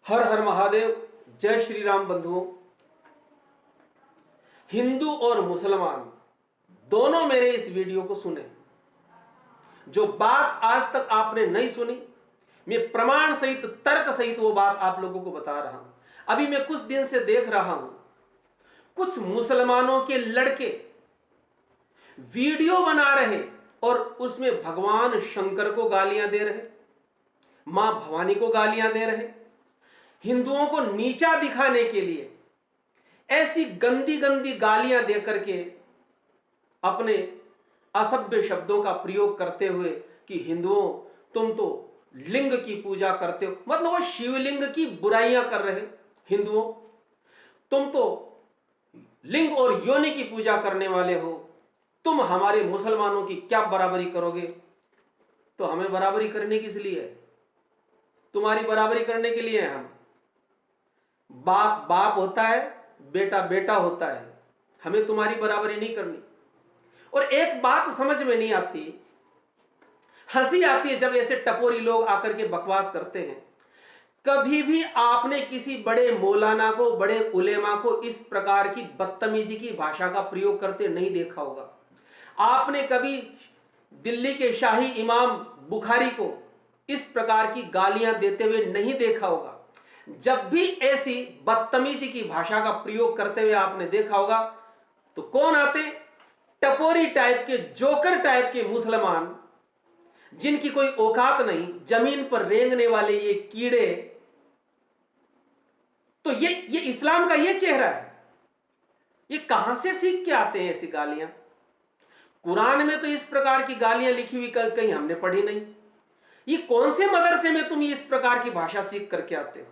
हर हर महादेव। जय श्री राम बंधुओं। हिंदू और मुसलमान दोनों मेरे इस वीडियो को सुने। जो बात आज तक आपने नहीं सुनी, मैं प्रमाण सहित तर्क सहित वो बात आप लोगों को बता रहा हूं। अभी मैं कुछ दिन से देख रहा हूं, कुछ मुसलमानों के लड़के वीडियो बना रहे और उसमें भगवान शंकर को गालियां दे रहे, मां भवानी को गालियां दे रहे, हिंदुओं को नीचा दिखाने के लिए ऐसी गंदी गंदी गालियां देकर के अपने असभ्य शब्दों का प्रयोग करते हुए कि हिंदुओं तुम तो लिंग की पूजा करते हो, मतलब वो शिवलिंग की बुराइयां कर रहे। हिंदुओं तुम तो लिंग और योनि की पूजा करने वाले हो, तुम हमारे मुसलमानों की क्या बराबरी करोगे? तो हमें बराबरी करने किस लिए है? तुम्हारी बराबरी करने के लिए हम। बाप बाप होता है, बेटा बेटा होता है, हमें तुम्हारी बराबरी नहीं करनी। और एक बात समझ में नहीं आती, हंसी आती है जब ऐसे टपोरी लोग आकर के बकवास करते हैं। कभी भी आपने किसी बड़े मौलाना को, बड़े उलेमा को इस प्रकार की बदतमीजी की भाषा का प्रयोग करते नहीं देखा होगा। आपने कभी दिल्ली के शाही इमाम बुखारी को इस प्रकार की गालियां देते हुए नहीं देखा होगा। जब भी ऐसी बदतमीजी की भाषा का प्रयोग करते हुए आपने देखा होगा तो कौन आते? टपोरी टाइप के, जोकर टाइप के मुसलमान, जिनकी कोई औकात नहीं, जमीन पर रेंगने वाले ये कीड़े। तो ये इस्लाम का ये चेहरा है। ये कहां से सीख के आते हैं ऐसी गालियां? कुरान में तो इस प्रकार की गालियां लिखी हुई कहीं हमने पढ़ी नहीं। ये कौन से मदरसे में तुम इस प्रकार की भाषा सीख करके आते हो?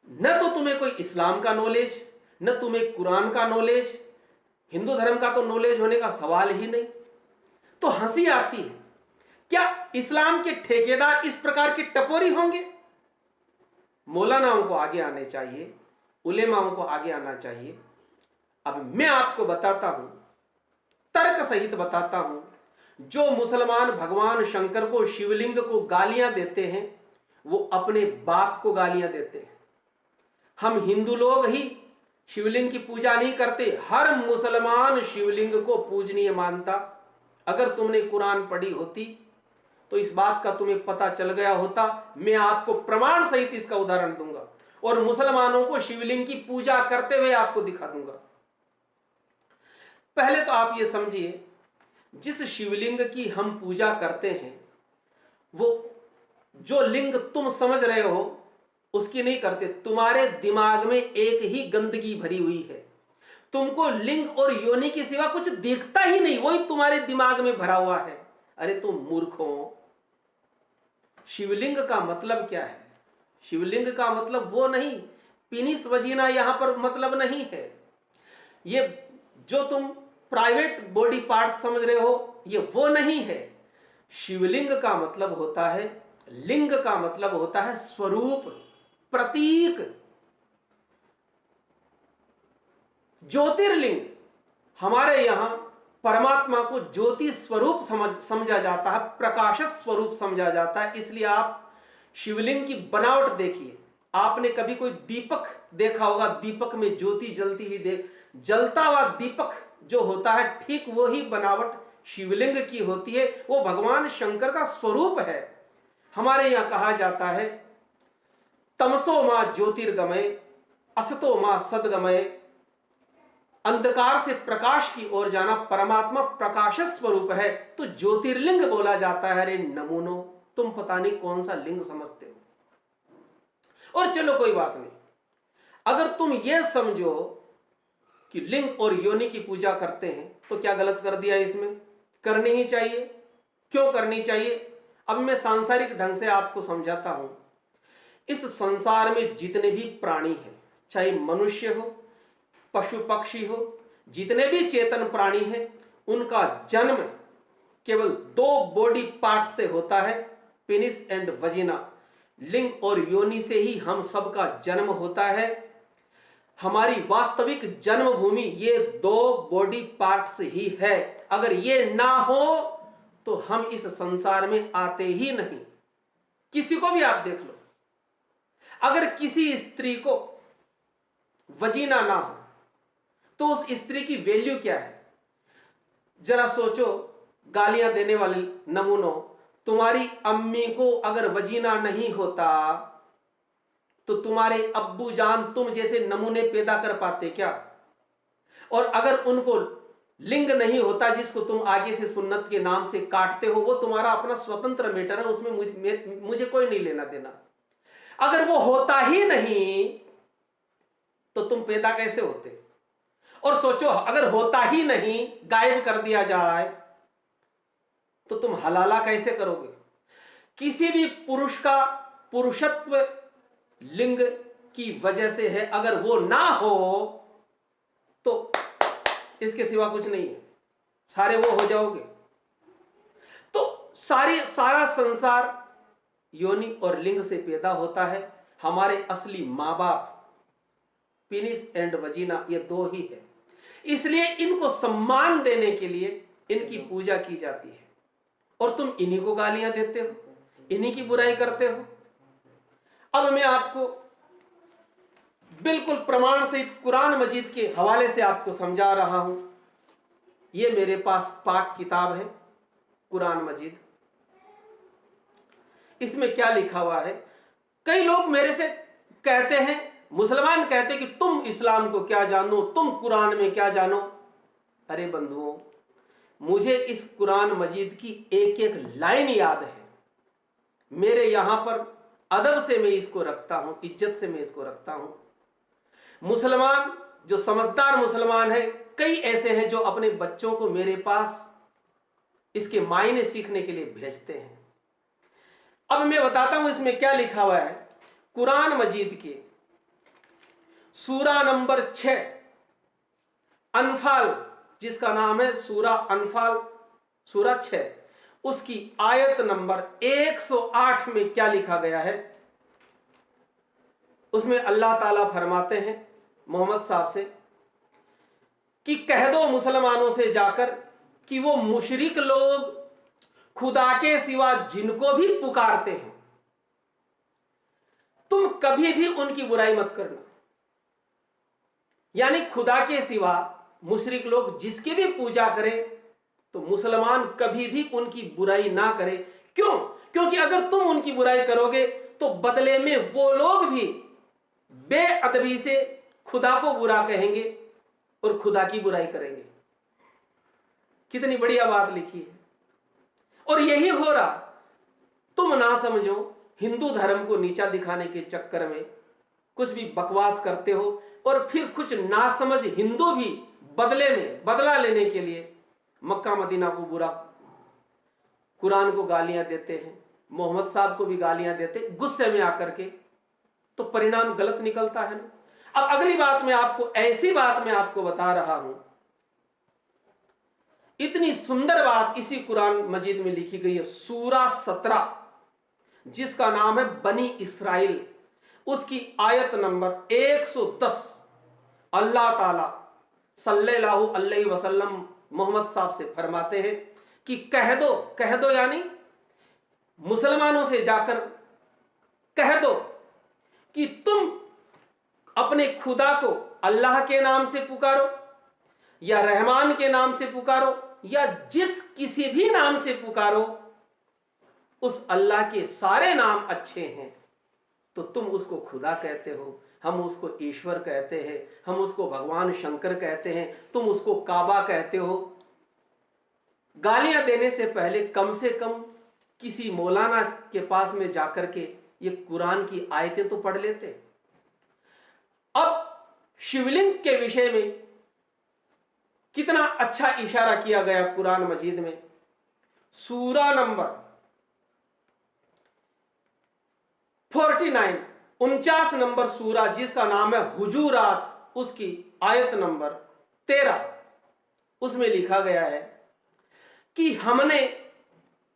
न तो तुम्हें कोई इस्लाम का नॉलेज, न तुम्हें कुरान का नॉलेज, हिंदू धर्म का तो नॉलेज होने का सवाल ही नहीं। तो हंसी आती है। क्या इस्लाम के ठेकेदार इस प्रकार के टपोरी होंगे? मौलानाओं को आगे आने चाहिए, उलेमाओं को आगे आना चाहिए। अब मैं आपको बताता हूं, तर्क सहित बताता हूं, जो मुसलमान भगवान शंकर को, शिवलिंग को गालियां देते हैं, वो अपने बाप को गालियां देते हैं। हम हिंदू लोग ही शिवलिंग की पूजा नहीं करते। हर मुसलमान शिवलिंग को पूजनीय मानता। अगर तुमने कुरान पढ़ी होती तो इस बात का तुम्हें पता चल गया होता। मैं आपको प्रमाण सहित इसका उदाहरण दूंगा और मुसलमानों को शिवलिंग की पूजा करते हुए आपको दिखा दूंगा। पहले तो आप ये समझिए, जिस शिवलिंग की हम पूजा करते हैं, वो जो लिंग तुम समझ रहे हो उसकी नहीं करते। तुम्हारे दिमाग में एक ही गंदगी भरी हुई है। तुमको लिंग और योनि के सिवा कुछ दिखता ही नहीं, वही तुम्हारे दिमाग में भरा हुआ है। अरे तुम मूर्खों, शिवलिंग का मतलब क्या है? शिवलिंग का मतलब वो नहीं, पीनिस वजीना यहां पर मतलब नहीं है। ये जो तुम प्राइवेट बॉडी पार्ट समझ रहे हो, ये वो नहीं है। शिवलिंग का मतलब होता है, लिंग का मतलब होता है स्वरूप, प्रतीक। ज्योतिर्लिंग, हमारे यहां परमात्मा को ज्योति स्वरूप समझा जाता है, प्रकाश स्वरूप समझा जाता है। इसलिए आप शिवलिंग की बनावट देखिए। आपने कभी कोई दीपक देखा होगा, दीपक में ज्योति जलती हुई जलता हुआ दीपक जो होता है, ठीक वही बनावट शिवलिंग की होती है। वो भगवान शंकर का स्वरूप है। हमारे यहां कहा जाता है, तमसो मां ज्योतिर्गमय, असतो मां सद्गमय। अंधकार से प्रकाश की ओर जाना, परमात्मा प्रकाश स्वरूप है तो ज्योतिर्लिंग बोला जाता है। अरे नमूनो, तुम पता नहीं कौन सा लिंग समझते हो। और चलो कोई बात नहीं, अगर तुम यह समझो कि लिंग और योनि की पूजा करते हैं तो क्या गलत कर दिया? इसमें करनी ही चाहिए। क्यों करनी चाहिए? अब मैं सांसारिक ढंग से आपको समझाता हूं। इस संसार में जितने भी प्राणी हैं, चाहे मनुष्य हो, पशु पक्षी हो, जितने भी चेतन प्राणी हैं, उनका जन्म केवल दो बॉडी पार्ट से होता है, पेनिस एंड वजीना। लिंग और योनि से ही हम सबका जन्म होता है। हमारी वास्तविक जन्मभूमि ये दो बॉडी पार्ट्स ही है। अगर ये ना हो तो हम इस संसार में आते ही नहीं। किसी को भी आप देख लो, अगर किसी स्त्री को वजीना ना हो तो उस स्त्री की वैल्यू क्या है? जरा सोचो, गालियां देने वाले नमूनों, तुम्हारी अम्मी को अगर वजीना नहीं होता तो तुम्हारे अब्बू जान तुम जैसे नमूने पैदा कर पाते क्या? और अगर उनको लिंग नहीं होता जिसको तुम आगे से सुन्नत के नाम से काटते हो, वो तुम्हारा अपना स्वतंत्र मैटर है, उसमें मुझे कोई नहीं लेना देना। अगर वो होता ही नहीं तो तुम पैदा कैसे होते? और सोचो, अगर होता ही नहीं, गायब कर दिया जाए तो तुम हलाला कैसे करोगे? किसी भी पुरुष का पुरुषत्व लिंग की वजह से है, अगर वो ना हो तो इसके सिवा कुछ नहीं है, सारे वो हो जाओगे। तो सारा संसार योनि और लिंग से पैदा होता है। हमारे असली माँ बाप पेनिस एंड वजीना ये दो ही है, इसलिए इनको सम्मान देने के लिए इनकी पूजा की जाती है। और तुम इन्हीं को गालियां देते हो, इन्हीं की बुराई करते हो। अब मैं आपको बिल्कुल प्रमाण सहित कुरान मजीद के हवाले से आपको समझा रहा हूं। यह मेरे पास पाक किताब है, कुरान मजीद। इसमें क्या लिखा हुआ है? कई लोग मेरे से कहते हैं, मुसलमान कहते हैं कि तुम इस्लाम को क्या जानो, तुम कुरान में क्या जानो। अरे बंधुओं, मुझे इस कुरान मजीद की एक एक लाइन याद है। मेरे यहां पर अदब से मैं इसको रखता हूं, इज्जत से मैं इसको रखता हूं। मुसलमान जो समझदार मुसलमान है, कई ऐसे हैं जो अपने बच्चों को मेरे पास इसके मायने सीखने के लिए भेजते हैं। अब मैं बताता हूं इसमें क्या लिखा हुआ है। कुरान मजीद के सूरा नंबर 6 अनफाल, जिसका नाम है सूरा अनफाल, सूरा 6, उसकी आयत नंबर 108 में क्या लिखा गया है? उसमें अल्लाह ताला फरमाते हैं मोहम्मद साहब से कि कह दो मुसलमानों से जाकर कि वो मुशरिक लोग खुदा के सिवा जिनको भी पुकारते हैं, तुम कभी भी उनकी बुराई मत करना। यानी खुदा के सिवा मुशरिक लोग जिसकी भी पूजा करें तो मुसलमान कभी भी उनकी बुराई ना करें। क्यों? क्योंकि अगर तुम उनकी बुराई करोगे तो बदले में वो लोग भी बेअदबी से खुदा को बुरा कहेंगे और खुदा की बुराई करेंगे। कितनी बढ़िया बात लिखी है। और यही हो रहा। तुम ना समझो, हिंदू धर्म को नीचा दिखाने के चक्कर में कुछ भी बकवास करते हो, और फिर कुछ ना समझ हिंदू भी बदले में बदला लेने के लिए मक्का मदीना को बुरा, कुरान को गालियां देते हैं, मोहम्मद साहब को भी गालियां देते गुस्से में आकर के, तो परिणाम गलत निकलता है ना। अब अगली बात में आपको, ऐसी बात मैं आपको बता रहा हूं, इतनी सुंदर बात इसी कुरान मजीद में लिखी गई है। सूरा 17 जिसका नाम है बनी इस्राइल, उसकी आयत नंबर 110 अल्लाह ताला सल्लल्लाहु अलैहि वसल्लम मोहम्मद साहब से फरमाते हैं कि कह दो यानी मुसलमानों से जाकर कह दो कि तुम अपने खुदा को अल्लाह के नाम से पुकारो या रहमान के नाम से पुकारो या जिस किसी भी नाम से पुकारो, उस अल्लाह के सारे नाम अच्छे हैं। तो तुम उसको खुदा कहते हो, हम उसको ईश्वर कहते हैं, हम उसको भगवान शंकर कहते हैं, तुम उसको काबा कहते हो। गालियां देने से पहले कम से कम किसी मौलाना के पास में जाकर के ये कुरान की आयतें तो पढ़ लेते। अब शिवलिंग के विषय में कितना अच्छा इशारा किया गया कुरान मजीद में। सूरा नंबर 49 49 नंबर सूरा जिसका नाम है हुजूरात, उसकी आयत नंबर 13, उसमें लिखा गया है कि हमने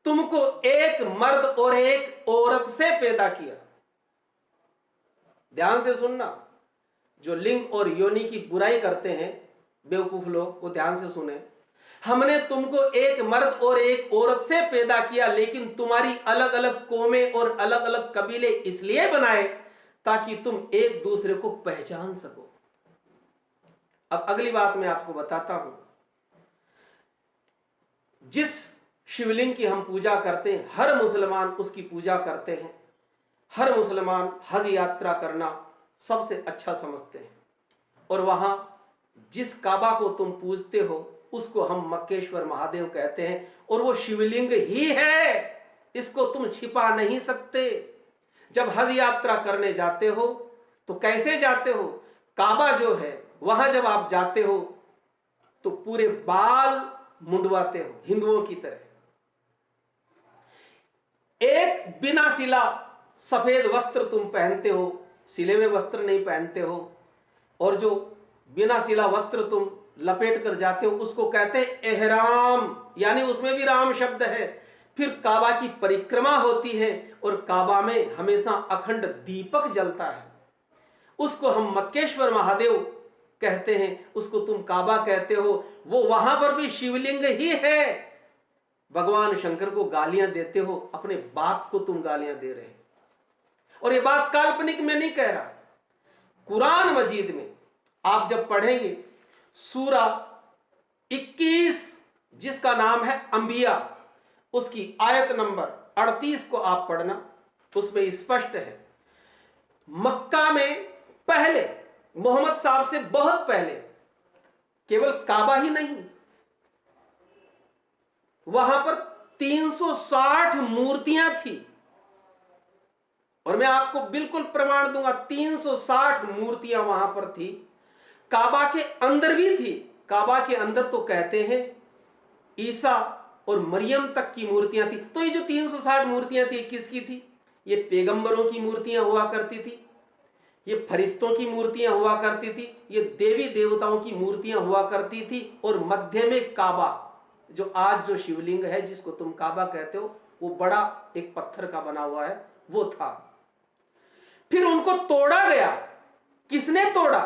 तुमको एक मर्द और एक औरत से पैदा किया। ध्यान से सुनना, जो लिंग और योनि की बुराई करते हैं बेवकूफ लोग, वो ध्यान से सुने। हमने तुमको एक मर्द और एक औरत से पैदा किया, लेकिन तुम्हारी अलग अलग कौमें और अलग अलग कबीले इसलिए बनाए ताकि तुम एक दूसरे को पहचान सको। अब अगली बात मैं आपको बताता हूं। जिस शिवलिंग की हम पूजा करते हैं, हर मुसलमान उसकी पूजा करते हैं, हर मुसलमान हज यात्रा करना सबसे अच्छा समझते हैं, और वहां जिस काबा को तुम पूजते हो उसको हम मक्केश्वर महादेव कहते हैं, और वो शिवलिंग ही है, इसको तुम छिपा नहीं सकते। जब हज यात्रा करने जाते हो तो कैसे जाते हो? काबा जो है वहां जब आप जाते हो तो पूरे बाल मुंडवाते हो हिंदुओं की तरह। एक बिना सिला सफेद वस्त्र तुम पहनते हो, सिले हुए वस्त्र नहीं पहनते हो, और जो बिना सिला वस्त्र तुम लपेट कर जाते हो उसको कहते हैं एहराम, यानी उसमें भी राम शब्द है। फिर काबा की परिक्रमा होती है और काबा में हमेशा अखंड दीपक जलता है, उसको हम मक्केश्वर महादेव कहते हैं, उसको तुम काबा कहते हो। वो वहां पर भी शिवलिंग ही है। भगवान शंकर को गालियां देते हो, अपने बाप को तुम गालियां दे रहे हो। और ये बात काल्पनिक में नहीं कह रहा, कुरान मजीद में आप जब पढ़ेंगे सूरा 21 जिसका नाम है अंबिया, उसकी आयत नंबर 38 को आप पढ़ना, उसमें स्पष्ट है मक्का में पहले मोहम्मद साहब से बहुत पहले केवल काबा ही नहीं, वहां पर 360 मूर्तियां थी, और मैं आपको बिल्कुल प्रमाण दूंगा 360 मूर्तियां वहां पर थी। काबा के अंदर भी थी। काबा के अंदर तो कहते हैं ईसा और मरियम तक की मूर्तियां थी। तो ये जो 360 मूर्तियां थी किसकी थी? ये पैगंबरों की मूर्तियां हुआ करती थी, ये फरिश्तों की मूर्तियां हुआ करती थी, ये देवी देवताओं की मूर्तियां हुआ करती थी, और मध्य में काबा, जो आज जो शिवलिंग है जिसको तुम काबा कहते हो, वो बड़ा एक पत्थर का बना हुआ है, वो था। फिर उनको तोड़ा गया। किसने तोड़ा?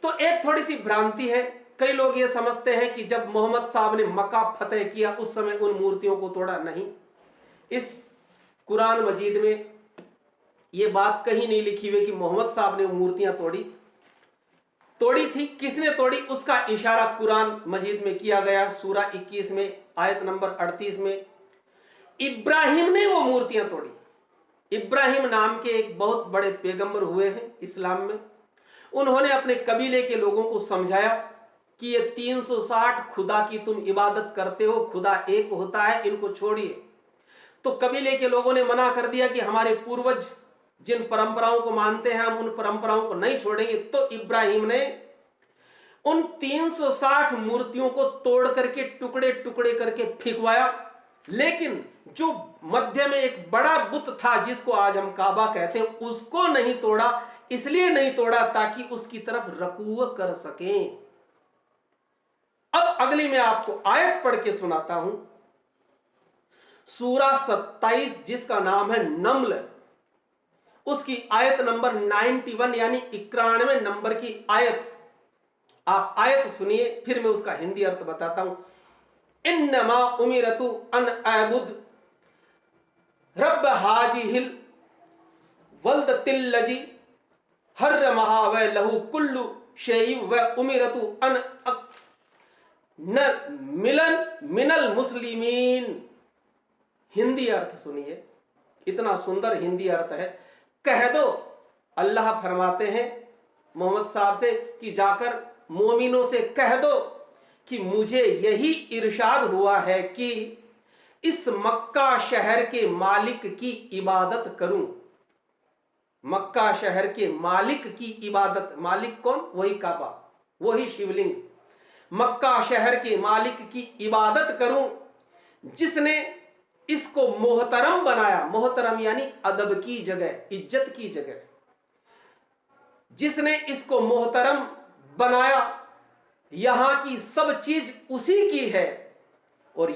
तो एक थोड़ी सी भ्रांति है, कई लोग ये समझते हैं कि जब मोहम्मद साहब ने मक्का फतेह किया उस समय उन मूर्तियों को तोड़ा। नहीं, इस कुरान मजीद में ये बात कहीं नहीं लिखी हुई कि मोहम्मद साहब ने मूर्तियां तोड़ी थी। किसने तोड़ी उसका इशारा कुरान मजीद में किया गया। सूरा 21 में आयत नंबर 38 में इब्राहिम ने वो मूर्तियां तोड़ी। इब्राहिम नाम के एक बहुत बड़े पैगंबर हुए हैं इस्लाम में। उन्होंने अपने कबीले के लोगों को समझाया कि ये 360 खुदा की तुम इबादत करते हो, खुदा एक होता है, इनको छोड़िए। तो कबीले के लोगों ने मना कर दिया कि हमारे पूर्वज जिन परंपराओं को मानते हैं हम उन परंपराओं को नहीं छोड़ेंगे। तो इब्राहिम ने उन 360 मूर्तियों को तोड़ करके टुकड़े टुकड़े करके फेंकवाया, लेकिन जो मध्य में एक बड़ा बुत था जिसको आज हम काबा कहते हैं, उसको नहीं तोड़ा। इसलिए नहीं तोड़ा ताकि उसकी तरफ रकूअ कर सकें। अब अगली मैं आपको आयत पढ़ के सुनाता हूं, सूरा 27 जिसका नाम है नम्ल, उसकी आयत नंबर 91 यानी 91 नंबर की आयत। आप आयत सुनिए, फिर मैं उसका हिंदी अर्थ बताता हूं। इन्नमा उमिरतु अन अबुद रब्ब हाजिहिल वल्दतिल्लजी हर्रमहा व लहू कुल्लु शैइ व उमिरतु अन मिनल मुस्लिमीन। हिंदी अर्थ सुनिए, इतना सुंदर हिंदी अर्थ है। कह दो, अल्लाह फरमाते हैं मोहम्मद साहब से कि जाकर मोमिनों से कह दो कि मुझे यही इरशाद हुआ है कि इस मक्का शहर के मालिक की इबादत करूं। मक्का शहर के मालिक की इबादत, मालिक कौन? वही काबा, वही शिवलिंग। मक्का शहर के मालिक की इबादत करूं जिसने इसको मोहतरम बनाया। मोहतरम यानी अदब की जगह, इज्जत की जगह। जिसने इसको मोहतरम बनाया, यहां की सब चीज उसी की है, और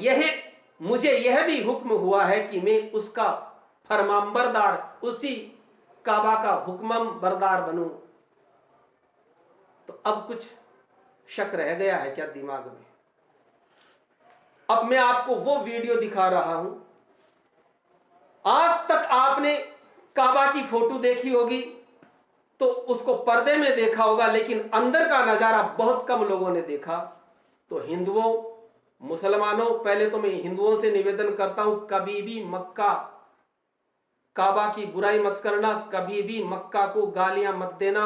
मुझे यह भी हुक्म हुआ है कि मैं उसका फरमाबरदार, उसी काबा का हुक्म बरदार बनूं। तो अब कुछ शक रह गया है क्या दिमाग में? अब मैं आपको वो वीडियो दिखा रहा हूं। आज तक आपने काबा की फोटो देखी होगी तो उसको पर्दे में देखा होगा, लेकिन अंदर का नजारा बहुत कम लोगों ने देखा। तो हिंदुओं, मुसलमानों, पहले तो मैं हिंदुओं से निवेदन करता हूं, कभी भी मक्का काबा की बुराई मत करना, कभी भी मक्का को गालियां मत देना,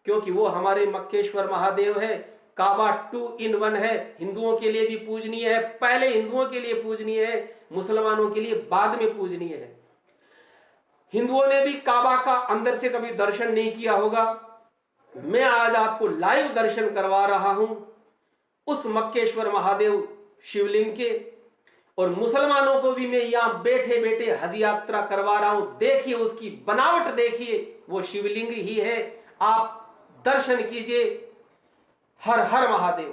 क्योंकि वो हमारे मक्केश्वर महादेव है। काबा 2 in 1 है, हिंदुओं के लिए भी पूजनीय है, पहले हिंदुओं के लिए पूजनीय है, मुसलमानों के लिए बाद में पूजनीय है। हिंदुओं ने भी काबा का अंदर से कभी दर्शन नहीं किया होगा। मैं आज आपको लाइव दर्शन करवा रहा हूं उस मक्केश्वर महादेव शिवलिंग के, और मुसलमानों को भी मैं यहां बैठे बैठे हज यात्रा करवा रहा हूं। देखिए उसकी बनावट, देखिए वो शिवलिंग ही है, आप दर्शन कीजिए। हर हर महादेव।